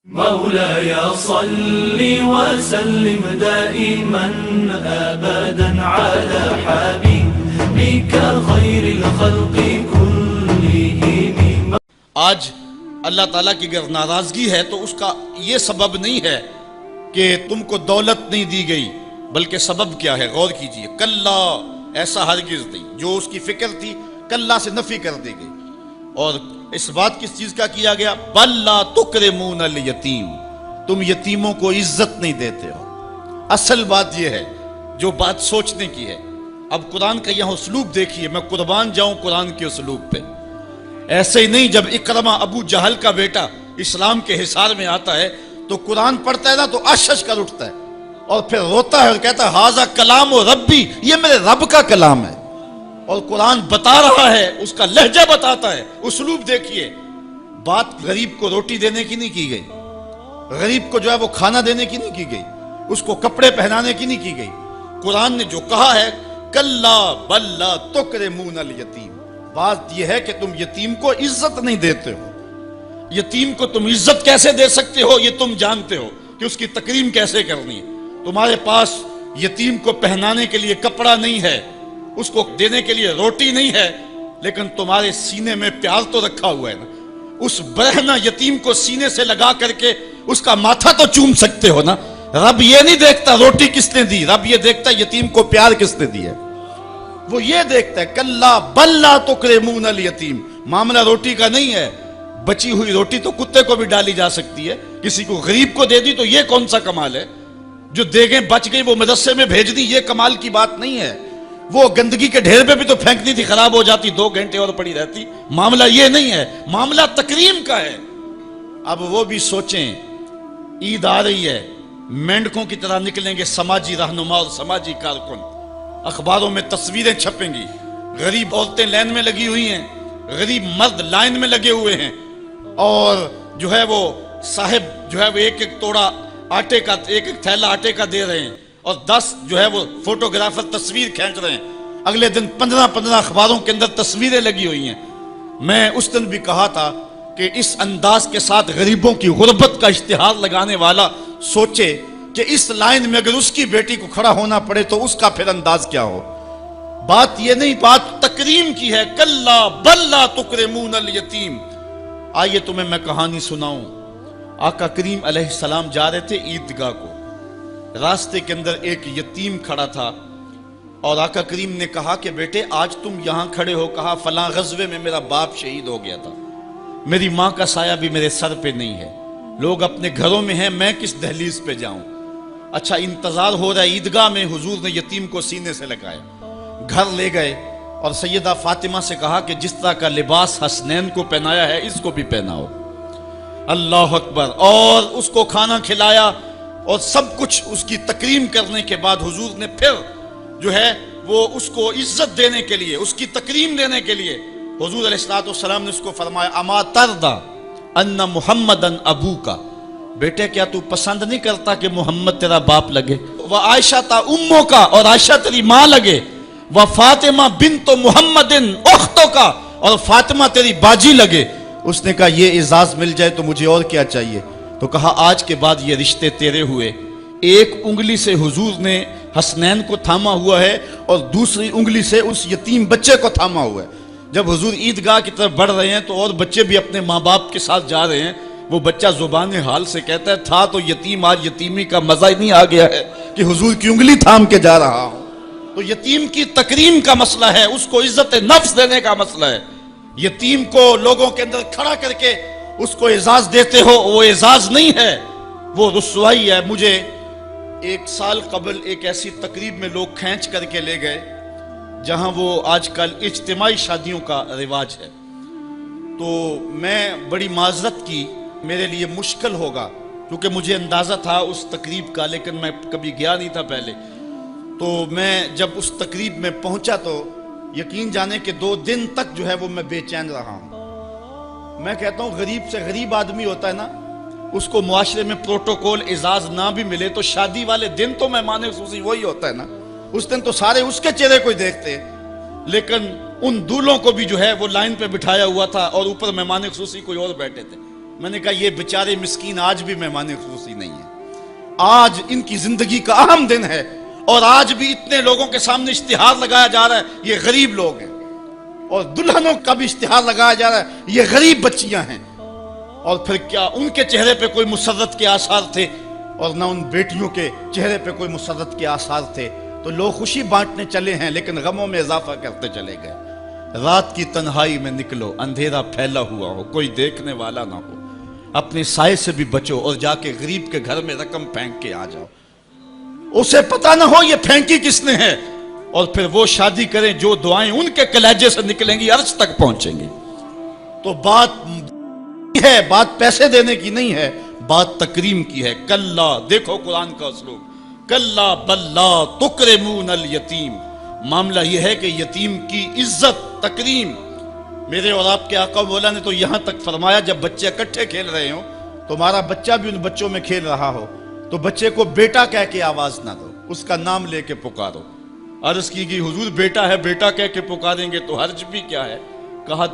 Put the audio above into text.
مولاي صل وسلم دائما أبدا على حبيبك خير الخلق كلهم. آج اللہ تعالیٰ کی اگر ناراضگی ہے تو اس کا یہ سبب نہیں ہے کہ تم کو دولت نہیں دی گئی، بلکہ سبب کیا ہے؟ غور کیجئے. کلا، ایسا ہرگز نہیں. جو اس کی فکر تھی کلا سے نفی کر دی گئی. اور اس بات کس چیز کا کیا گیا؟ بل لا تکرمون الیتیم، تم یتیموں کو عزت نہیں دیتے ہو. اصل بات یہ ہے جو بات سوچنے کی ہے. اب قرآن کا یہاں اسلوب دیکھیے، میں قربان جاؤں قرآن کے اسلوب پہ. ایسے ہی نہیں، جب اکرمہ ابو جہل کا بیٹا اسلام کے حصار میں آتا ہے تو قرآن پڑھتا ہے نا تو اشش کر اٹھتا ہے اور پھر روتا ہے اور کہتا ہے ہاذا کلام و ربی، یہ میرے رب کا کلام ہے. اور قرآن بتا رہا ہے، اس کا لہجہ بتاتا ہے. اسلوب دیکھیے. بات غریب کو روٹی دینے کی نہیں کی گئی، غریب کو جو ہے وہ کھانا دینے کی نہیں کی گئی، اس کو کپڑے پہنانے کی نہیں کی گئی. قرآن نے جو کہا ہے کلا بل لا تکرمون الیتیم، بات یہ ہے کہ تم یتیم کو عزت نہیں دیتے ہو. یتیم کو تم عزت کیسے دے سکتے ہو یہ تم جانتے ہو کہ اس کی تکریم کیسے کرنی ہے. تمہارے پاس یتیم کو پہنانے کے لیے کپڑا نہیں ہے، اس کو دینے کے لیے روٹی نہیں ہے، لیکن تمہارے سینے میں پیار تو رکھا ہوا ہے نا. اس برہنہ یتیم کو سینے سے لگا کر کے اس کا ماتھا تو چوم سکتے ہو نا. رب یہ نہیں دیکھتا روٹی کس نے دی، رب یہ دیکھتا یتیم کو پیار کس نے دیا. وہ یہ دیکھتا ہے کلا بل لا تکرمون الیتیم. معاملہ روٹی کا نہیں ہے. بچی ہوئی روٹی تو کتے کو بھی ڈالی جا سکتی ہے، کسی کو غریب کو دے دی تو یہ کون سا کمال ہے؟ جو دیگیں بچ گئی وہ مدرسے میں بھیج دی، یہ کمال کی بات نہیں ہے. وہ گندگی کے ڈھیر پہ بھی تو پھینکنی تھی، خراب ہو جاتی 2 گھنٹے اور پڑی رہتی. معاملہ یہ نہیں ہے، معاملہ تکریم کا ہے. اب وہ بھی سوچیں، عید آ رہی ہے، مینڈکوں کی طرح نکلیں گے سماجی رہنما اور سماجی کارکن. اخباروں میں تصویریں چھپیں گی، غریب عورتیں لائن میں لگی ہوئی ہیں، غریب مرد لائن میں لگے ہوئے ہیں، اور جو ہے وہ صاحب جو ہے وہ ایک ایک توڑا آٹے کا، ایک ایک تھیلا آٹے کا دے رہے ہیں، اور 10 جو ہے وہ فوٹوگرافر تصویر کھینچ رہے ہیں. اگلے دن 15 اخباروں کے اندر تصویریں لگی ہوئی ہیں. میں اس دن بھی کہا تھا کہ اس انداز کے ساتھ غریبوں کی غربت کا اشتہار لگانے والا سوچے کہ اس لائن میں اگر اس کی بیٹی کو کھڑا ہونا پڑے تو اس کا پھر انداز کیا ہو. بات یہ نہیں، بات تکریم کی ہے. کلا بل لا تکرمون الیتیم. آئیے تمہیں میں کہانی سناؤں. آقا کریم علیہ السلام جا رہے تھے عیدگاہ کو. راستے کے اندر ایک یتیم کھڑا تھا اور آقا کریم نے کہا کہ بیٹے آج تم یہاں کھڑے ہو. کہا فلاں غزوے میں میرا باپ شہید ہو گیا تھا، میری ماں کا سایہ بھی میرے سر پہ نہیں ہے، لوگ اپنے گھروں میں ہیں، میں کس دہلیز پہ جاؤں. اچھا انتظار ہو رہا ہے عیدگاہ میں. حضور نے یتیم کو سینے سے لگایا، گھر لے گئے اور سیدہ فاطمہ سے کہا کہ جس طرح کا لباس حسنین کو پہنایا ہے اس کو بھی پہناؤ. اللہ اکبر. اور اس کو کھانا کھلایا اور سب کچھ اس کی تکریم کرنے کے بعد حضور نے پھر جو ہے وہ اس کو عزت دینے کے لیے، اس کی تکریم دینے کے لیے حضور علیہ السلام نے اس کو فرمایا اما ترضى ان محمدن ابوکا، بیٹے کیا تو پسند نہیں کرتا کہ محمد تیرا باپ لگے؟ وعائشہ تا امو کا، اور عائشہ تیری ماں لگے. وفاطمہ بنت محمد اختو کا، اور فاطمہ تیری باجی لگے. اس نے کہا یہ اعزاز مل جائے تو مجھے اور کیا چاہیے. تو کہا آج کے بعد یہ رشتے تیرے ہوئے. ایک انگلی سے حضور نے حسنین کو تھاما ہوا ہے اور دوسری انگلی سے اس یتیم بچے کو تھاما ہوا ہے. جب حضور عیدگاہ کی طرف بڑھ رہے ہیں تو اور بچے بھی اپنے ماں باپ کے ساتھ جا رہے ہیں. وہ بچہ زبان حال سے کہتا ہے تھا تو یتیم، آج یتیمی کا مزہ ہی نہیں آ گیا ہے کہ حضور کی انگلی تھام کے جا رہا ہوں. تو یتیم کی تکریم کا مسئلہ ہے، اس کو عزت نفس دینے کا مسئلہ ہے. یتیم کو لوگوں کے اندر کھڑا کر کے اس کو اعزاز دیتے ہو، وہ اعزاز نہیں ہے، وہ رسوائی ہے. مجھے 1 سال قبل ایک ایسی تقریب میں لوگ کھینچ کر کے لے گئے جہاں وہ آج کل اجتماعی شادیوں کا رواج ہے. تو میں بڑی معذرت کی، میرے لیے مشکل ہوگا کیونکہ مجھے اندازہ تھا اس تقریب کا، لیکن میں کبھی گیا نہیں تھا پہلے. تو میں جب اس تقریب میں پہنچا تو یقین جانے کہ 2 دن تک جو ہے وہ میں بے چین رہا ہوں. میں کہتا ہوں غریب سے غریب آدمی ہوتا ہے نا، اس کو معاشرے میں پروٹوکول اعزاز نہ بھی ملے تو شادی والے دن تو مہمان خصوصی وہی ہوتا ہے نا. اس دن تو سارے اس کے چہرے کو ہی دیکھتے ہیں. لیکن ان دولوں کو بھی جو ہے وہ لائن پہ بٹھایا ہوا تھا اور اوپر مہمان خصوصی کوئی اور بیٹھے تھے. میں نے کہا یہ بیچارے مسکین آج بھی مہمان خصوصی نہیں ہیں، آج ان کی زندگی کا اہم دن ہے، اور آج بھی اتنے لوگوں کے سامنے اشتہار لگایا جا رہا ہے یہ غریب لوگ ہیں، اور دلہنوں کا بھی اشتہار لگایا جا رہا ہے یہ غریب بچیاں ہیں، اور پھر کیا ان کے چہرے پہ کوئی مسرت کے آثار تھے اور نہ ان بیٹیوں کے چہرے پہ کوئی مسرت کے آثار تھے؟ تو لوگ خوشی بانٹنے چلے ہیں لیکن غموں میں اضافہ کرتے چلے گئے۔ رات کی تنہائی میں نکلو، اندھیرا پھیلا ہوا ہو، کوئی دیکھنے والا نہ ہو، اپنے سائے سے بھی بچو اور جا کے غریب کے گھر میں رقم پھینک کے آ جاؤ، اسے پتہ نہ ہو یہ پھینکی کس نے ہے، اور پھر وہ شادی کریں جو دعائیں ان کے کلیجے سے نکلیں گی عرش تک پہنچیں گی۔ تو بات پیسے دینے کی نہیں ہے، بات تکریم کی ہے۔ کلا، دیکھو قرآن کا اسلوب، کلا بل لا تکرمون الیتیم، معاملہ یہ ہے کہ یتیم کی عزت، تکریم۔ میرے اور آپ کے آقا مولا نے تو یہاں تک فرمایا جب بچے اکٹھے کھیل رہے ہوں، تمہارا بچہ بھی ان بچوں میں کھیل رہا ہو تو بچے کو بیٹا کہہ کے آواز نہ دو، اس کا نام لے کے پکارو۔ عرض کی گئی حضور بیٹا ہے، بیٹا کہہ کے پکاریں گے تو حرج بھی کیا ہے؟ کہا